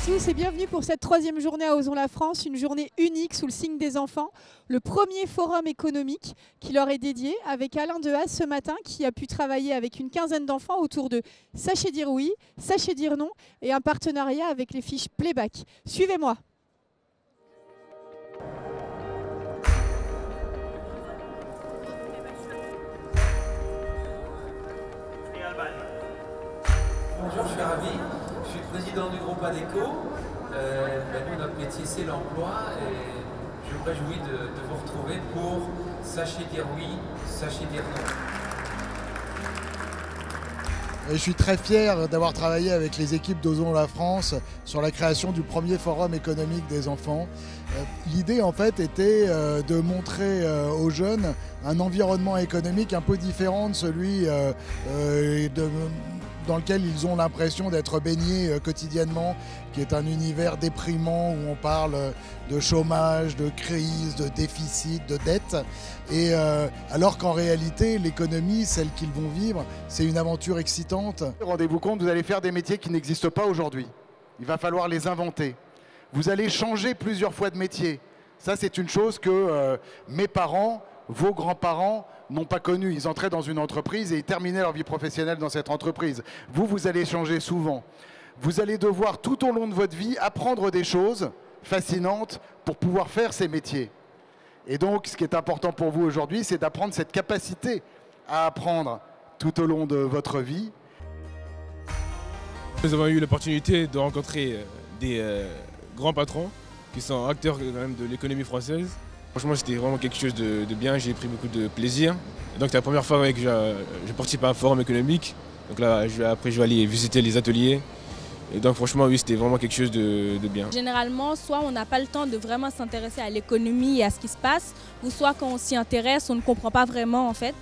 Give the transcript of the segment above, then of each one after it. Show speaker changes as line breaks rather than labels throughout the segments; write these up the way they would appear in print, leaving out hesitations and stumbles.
tous et bienvenue pour cette troisième journée à Osons la France, une journée unique sous le signe des enfants, le premier forum économique qui leur est dédié avec Alain Dehaze ce matin qui a pu travailler avec une quinzaine d'enfants autour de Sachez dire oui, sachez dire non et un partenariat avec les fiches Playback. Suivez-moi.
Bonjour, je suis ravi. Je suis président du groupe ADECO. Nous, notre métier, c'est l'emploi et je me réjouis de vous retrouver pour Sachez dire oui, sachez dire non.
Et je suis très fier d'avoir travaillé avec les équipes d'Osons la France sur la création du premier forum économique des enfants. L'idée en fait était de montrer aux jeunes un environnement économique un peu différent de celui dans lequel ils ont l'impression d'être baignés quotidiennement, qui est un univers déprimant où on parle de chômage, de crise, de déficit, de dette. Et alors qu'en réalité, l'économie, celle qu'ils vont vivre, c'est une aventure excitante. Rendez-vous compte, vous allez faire des métiers qui n'existent pas aujourd'hui. Il va falloir les inventer. Vous allez changer plusieurs fois de métier. Ça, c'est une chose que mes parents, vos grands-parents n'ont pas connu. Ils entraient dans une entreprise et ils terminaient leur vie professionnelle dans cette entreprise. Vous allez changer souvent. Vous allez devoir tout au long de votre vie apprendre des choses fascinantes pour pouvoir faire ces métiers. Et donc, ce qui est important pour vous aujourd'hui, c'est d'apprendre cette capacité à apprendre tout au long de votre vie.
Nous avons eu l'opportunité de rencontrer des grands patrons qui sont acteurs quand même de l'économie française. Franchement, c'était vraiment quelque chose de bien, j'ai pris beaucoup de plaisir. Donc c'est la première fois que je participe à un forum économique. Donc là, après, je vais aller visiter les ateliers. Et donc franchement, oui, c'était vraiment quelque chose de bien.
Généralement, soit on n'a pas le temps de vraiment s'intéresser à l'économie et à ce qui se passe, ou soit quand on s'y intéresse, on ne comprend pas vraiment en fait.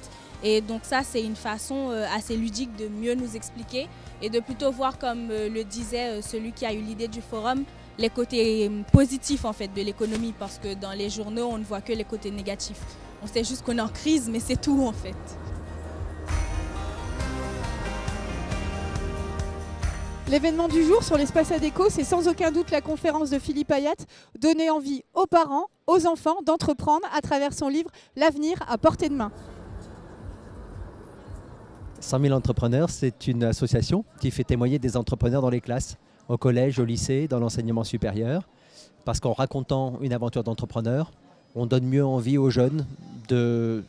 Et donc ça, c'est une façon assez ludique de mieux nous expliquer et de plutôt voir, comme le disait celui qui a eu l'idée du forum, les côtés positifs en fait de l'économie, parce que dans les journaux on ne voit que les côtés négatifs. On sait juste qu'on est en crise, mais c'est tout en fait.
L'événement du jour sur l'espace ADECO, c'est sans aucun doute la conférence de Philippe Ayat, donner envie aux parents, aux enfants d'entreprendre à travers son livre L'avenir à portée de main.
100 000 entrepreneurs, c'est une association qui fait témoigner des entrepreneurs dans les classes, au collège, au lycée, dans l'enseignement supérieur. Parce qu'en racontant une aventure d'entrepreneur, on donne mieux envie aux jeunes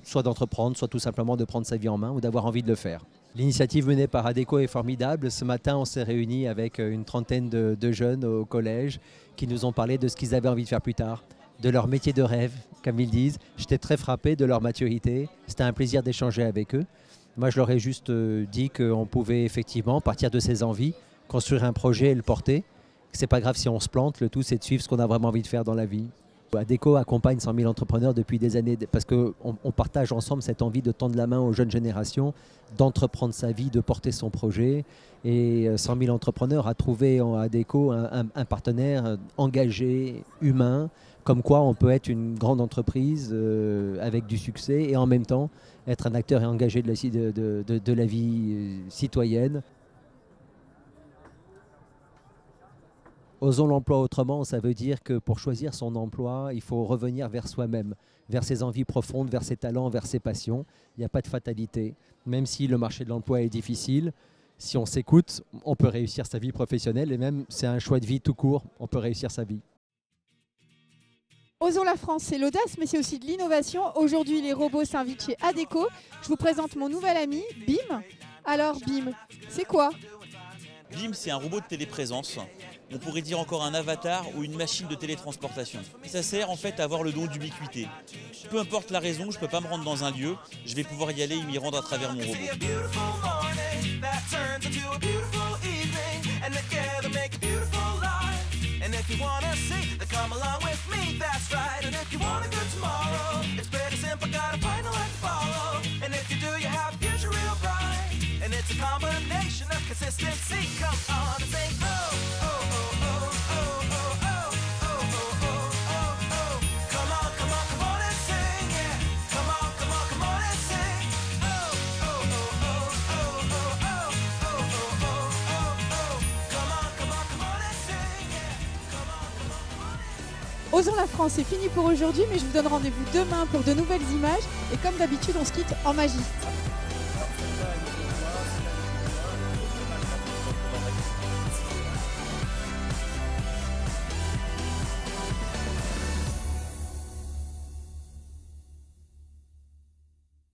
soit d'entreprendre, soit tout simplement de prendre sa vie en main ou d'avoir envie de le faire. L'initiative menée par ADECO est formidable. Ce matin, on s'est réunis avec une trentaine de jeunes au collège qui nous ont parlé de ce qu'ils avaient envie de faire plus tard, de leur métier de rêve, comme ils disent. J'étais très frappé de leur maturité. C'était un plaisir d'échanger avec eux. Moi, je leur ai juste dit qu'on pouvait effectivement partir de ses envies, construire un projet et le porter. C'est pas grave si on se plante, le tout c'est de suivre ce qu'on a vraiment envie de faire dans la vie. ADECO accompagne 100 000 entrepreneurs depuis des années parce qu'on partage ensemble cette envie de tendre la main aux jeunes générations, d'entreprendre sa vie, de porter son projet. Et 100 000 entrepreneurs a trouvé en ADECO un partenaire engagé, humain, comme quoi on peut être une grande entreprise avec du succès et en même temps être un acteur engagé de la vie citoyenne. Osons l'emploi autrement, ça veut dire que pour choisir son emploi, il faut revenir vers soi-même, vers ses envies profondes, vers ses talents, vers ses passions. Il n'y a pas de fatalité. Même si le marché de l'emploi est difficile, si on s'écoute, on peut réussir sa vie professionnelle et même c'est un choix de vie tout court, on peut réussir sa vie.
Osons la France, c'est l'audace, mais c'est aussi de l'innovation. Aujourd'hui, les robots s'invitent chez ADECO. Je vous présente mon nouvel ami, BIM. Alors, BIM, c'est quoi ?
BIM, c'est un robot de téléprésence. On pourrait dire encore un avatar ou une machine de télétransportation. Ça sert en fait à avoir le don d'ubiquité. Peu importe la raison, je ne peux pas me rendre dans un lieu, je vais pouvoir y aller et m'y rendre à travers mon robot.
Osons la France, c'est fini pour aujourd'hui, mais je vous donne rendez-vous demain pour de nouvelles images. Et comme d'habitude, on se quitte en magie.